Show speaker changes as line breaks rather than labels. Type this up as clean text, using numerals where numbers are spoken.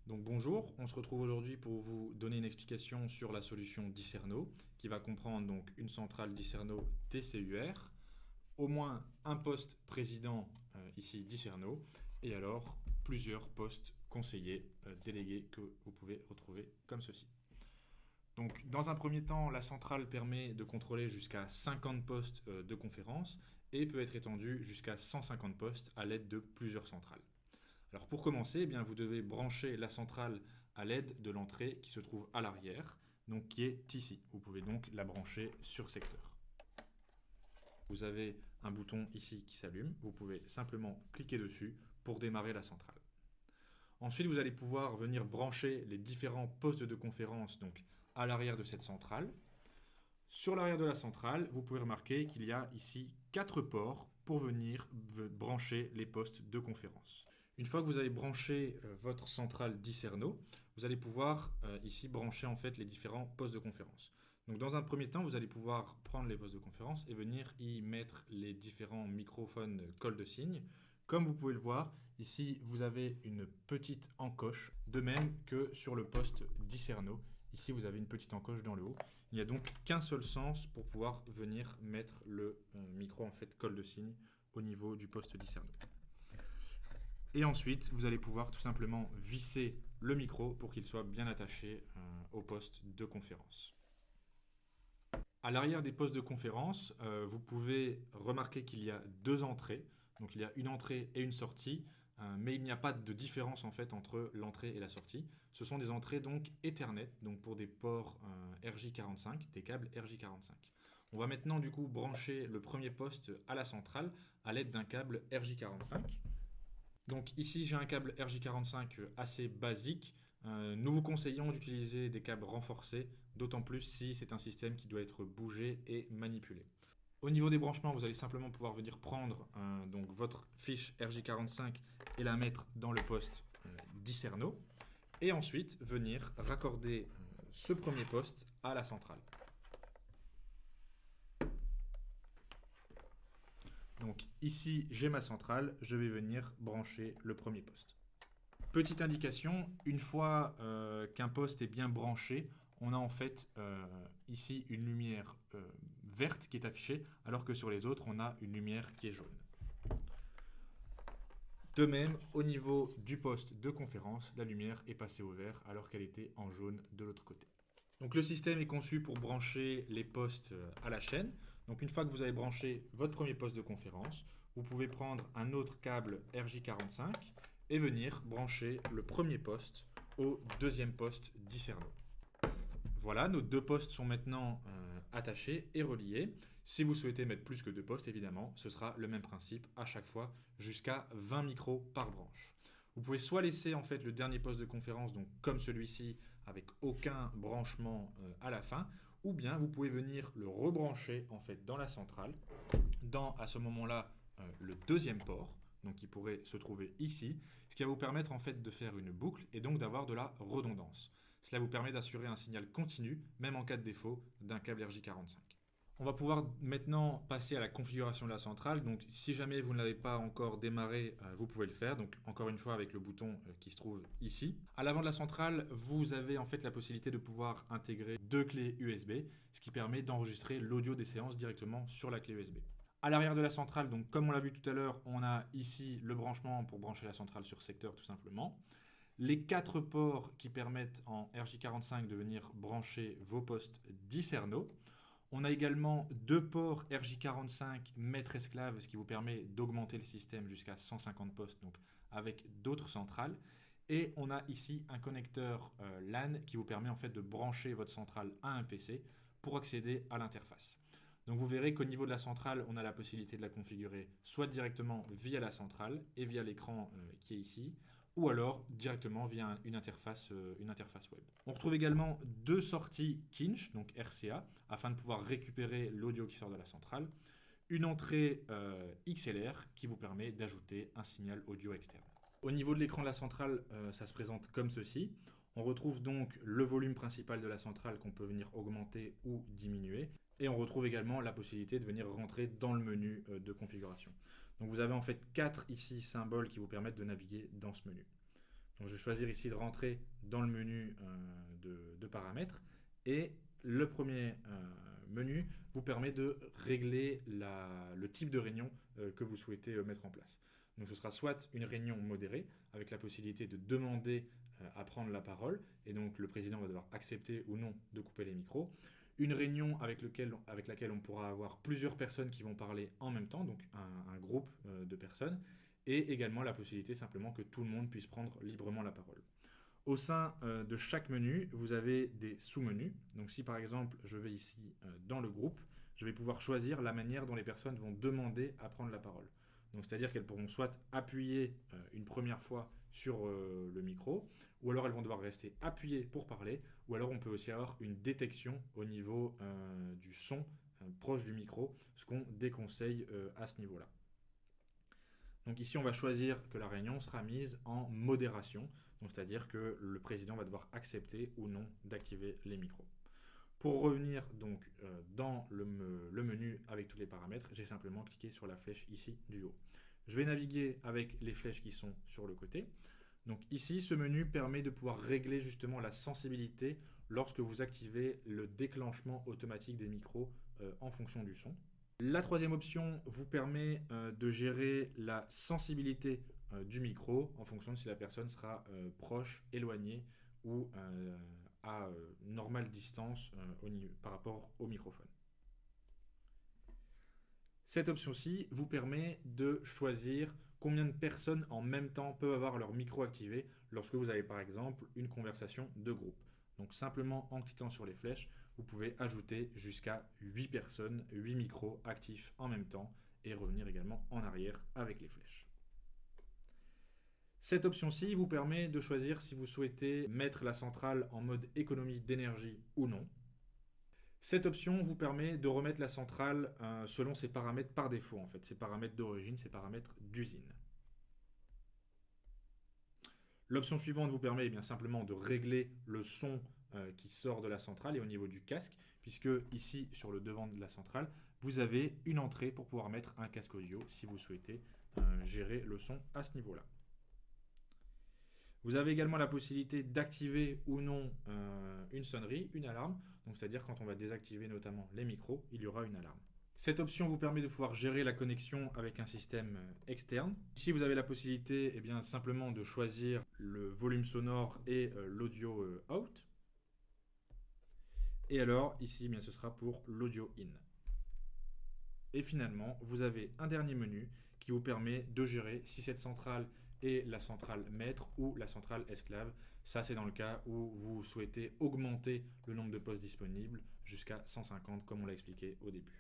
Donc bonjour, on se retrouve aujourd'hui pour vous donner une explication sur la solution Dicerno, qui va comprendre donc une centrale Dicerno TCUR, au moins un poste président, ici Dicerno, et alors plusieurs postes conseillers, délégués que vous pouvez retrouver comme ceci. Donc dans un premier temps, la centrale permet de contrôler jusqu'à 50 postes de conférence et peut être étendue jusqu'à 150 postes à l'aide de plusieurs centrales. Alors pour commencer, eh bien, vous devez brancher la centrale à l'aide de l'entrée qui se trouve à l'arrière, donc qui est ici. Vous pouvez donc la brancher sur secteur. Vous avez un bouton ici qui s'allume, vous pouvez simplement cliquer dessus pour démarrer la centrale. Ensuite, vous allez pouvoir venir brancher les différents postes de conférence donc à l'arrière de cette centrale. Sur l'arrière de la centrale, vous pouvez remarquer qu'il y a ici 4 ports pour venir brancher les postes de conférence. Une fois que vous avez branché votre centrale Dicerno, vous allez pouvoir ici brancher en fait les différents postes de conférence. Donc dans un premier temps, vous allez pouvoir prendre les postes de conférence et venir y mettre les différents microphones col de cygne. Comme vous pouvez le voir, ici vous avez une petite encoche, de même que sur le poste Dicerno. Ici vous avez une petite encoche dans le haut. Il n'y a donc qu'un seul sens pour pouvoir venir mettre le micro en fait col de cygne au niveau du poste Dicerno. Et ensuite, vous allez pouvoir tout simplement visser le micro pour qu'il soit bien attaché au poste de conférence. À l'arrière des postes de conférence, vous pouvez remarquer qu'il y a 2 entrées. Donc il y a une entrée et une sortie, mais il n'y a pas de différence en fait entre l'entrée et la sortie. Ce sont des entrées donc Ethernet, donc pour des ports RJ45, des câbles RJ45. On va maintenant du coup brancher le premier poste à la centrale à l'aide d'un câble RJ45. Donc ici j'ai un câble RJ45 assez basique. Nous vous conseillons d'utiliser des câbles renforcés, d'autant plus si c'est un système qui doit être bougé et manipulé. Au niveau des branchements, vous allez simplement pouvoir venir prendre donc votre fiche RJ45 et la mettre dans le poste Dicerno, et ensuite venir raccorder ce premier poste à la centrale. Donc ici, j'ai ma centrale, je vais venir brancher le premier poste. Petite indication, une fois qu'un poste est bien branché, on a en fait ici une lumière verte qui est affichée, alors que sur les autres, on a une lumière qui est jaune. De même, au niveau du poste de conférence, la lumière est passée au vert alors qu'elle était en jaune de l'autre côté. Donc le système est conçu pour brancher les postes à la chaîne. Donc une fois que vous avez branché votre premier poste de conférence, vous pouvez prendre un autre câble RJ45 et venir brancher le premier poste au deuxième poste Dicerno. Voilà, nos 2 postes sont maintenant attachés et reliés. Si vous souhaitez mettre plus que 2 postes, évidemment, ce sera le même principe à chaque fois, jusqu'à 20 micros par branche. Vous pouvez soit laisser en fait le dernier poste de conférence, donc comme celui-ci, avec aucun branchement à la fin, ou bien vous pouvez venir le rebrancher en fait dans la centrale, dans à ce moment-là le deuxième port, donc qui pourrait se trouver ici, ce qui va vous permettre en fait de faire une boucle et donc d'avoir de la redondance. Cela vous permet d'assurer un signal continu, même en cas de défaut d'un câble RJ45. On va pouvoir maintenant passer à la configuration de la centrale. Donc si jamais vous ne l'avez pas encore démarré, vous pouvez le faire. Donc encore une fois avec le bouton qui se trouve ici. À l'avant de la centrale, vous avez en fait la possibilité de pouvoir intégrer 2 clés USB, ce qui permet d'enregistrer l'audio des séances directement sur la clé USB. À l'arrière de la centrale, donc comme on l'a vu tout à l'heure, on a ici le branchement pour brancher la centrale sur secteur tout simplement. Les 4 ports qui permettent en RJ45 de venir brancher vos postes Dicerno. On a également 2 ports RJ45 maître-esclave, ce qui vous permet d'augmenter le système jusqu'à 150 postes, donc avec d'autres centrales. Et on a ici un connecteur LAN qui vous permet en fait de brancher votre centrale à un PC pour accéder à l'interface. Donc vous verrez qu'au niveau de la centrale, on a la possibilité de la configurer soit directement via la centrale et via l'écran qui est ici, ou alors directement via une interface web. On retrouve également 2 sorties Kinch, donc RCA, afin de pouvoir récupérer l'audio qui sort de la centrale, une entrée XLR qui vous permet d'ajouter un signal audio externe. Au niveau de l'écran de la centrale, ça se présente comme ceci. On retrouve donc le volume principal de la centrale qu'on peut venir augmenter ou diminuer. Et on retrouve également la possibilité de venir rentrer dans le menu de configuration. Donc vous avez en fait 4 ici symboles qui vous permettent de naviguer dans ce menu. Donc je vais choisir ici de rentrer dans le menu de paramètres. Et le premier menu vous permet de régler le type de réunion que vous souhaitez mettre en place. Donc ce sera soit une réunion modérée, avec la possibilité de demander à prendre la parole, et donc le président va devoir accepter ou non de couper les micros. Une réunion avec laquelle on pourra avoir plusieurs personnes qui vont parler en même temps, donc un groupe de personnes, et également la possibilité simplement que tout le monde puisse prendre librement la parole. Au sein de chaque menu, vous avez des sous-menus. Donc si par exemple je vais ici dans le groupe, je vais pouvoir choisir la manière dont les personnes vont demander à prendre la parole. Donc c'est-à-dire qu'elles pourront soit appuyer une première fois sur le micro, ou alors elles vont devoir rester appuyées pour parler, ou alors on peut aussi avoir une détection au niveau du son proche du micro, ce qu'on déconseille à ce niveau-là. Donc ici, on va choisir que la réunion sera mise en modération, donc c'est-à-dire que le président va devoir accepter ou non d'activer les micros. Pour revenir donc dans le menu avec tous les paramètres, j'ai simplement cliqué sur la flèche ici du haut. Je vais naviguer avec les flèches qui sont sur le côté. Donc ici, ce menu permet de pouvoir régler justement la sensibilité lorsque vous activez le déclenchement automatique des micros en fonction du son. La troisième option vous permet de gérer la sensibilité du micro en fonction de si la personne sera proche, éloignée ou à normale distance par rapport au microphone. Cette option-ci vous permet de choisir combien de personnes en même temps peuvent avoir leur micro activé lorsque vous avez par exemple une conversation de groupe. Donc simplement en cliquant sur les flèches, vous pouvez ajouter jusqu'à 8 personnes, 8 micros actifs en même temps et revenir également en arrière avec les flèches. Cette option-ci vous permet de choisir si vous souhaitez mettre la centrale en mode économie d'énergie ou non. Cette option vous permet de remettre la centrale selon ses paramètres par défaut, en fait, ses paramètres d'origine, ses paramètres d'usine. L'option suivante vous permet simplement de régler le son qui sort de la centrale et au niveau du casque, puisque ici, sur le devant de la centrale, vous avez une entrée pour pouvoir mettre un casque audio si vous souhaitez gérer le son à ce niveau-là. Vous avez également la possibilité d'activer ou non une sonnerie, une alarme. Donc c'est-à-dire quand on va désactiver notamment les micros, il y aura une alarme. Cette option vous permet de pouvoir gérer la connexion avec un système externe. Ici, vous avez la possibilité simplement de choisir le volume sonore et l'audio out. Et alors, ici, ce sera pour l'audio in. Et finalement, vous avez un dernier menu qui vous permet de gérer si cette centrale est la centrale maître ou la centrale esclave. Ça, c'est dans le cas où vous souhaitez augmenter le nombre de postes disponibles jusqu'à 150, comme on l'a expliqué au début.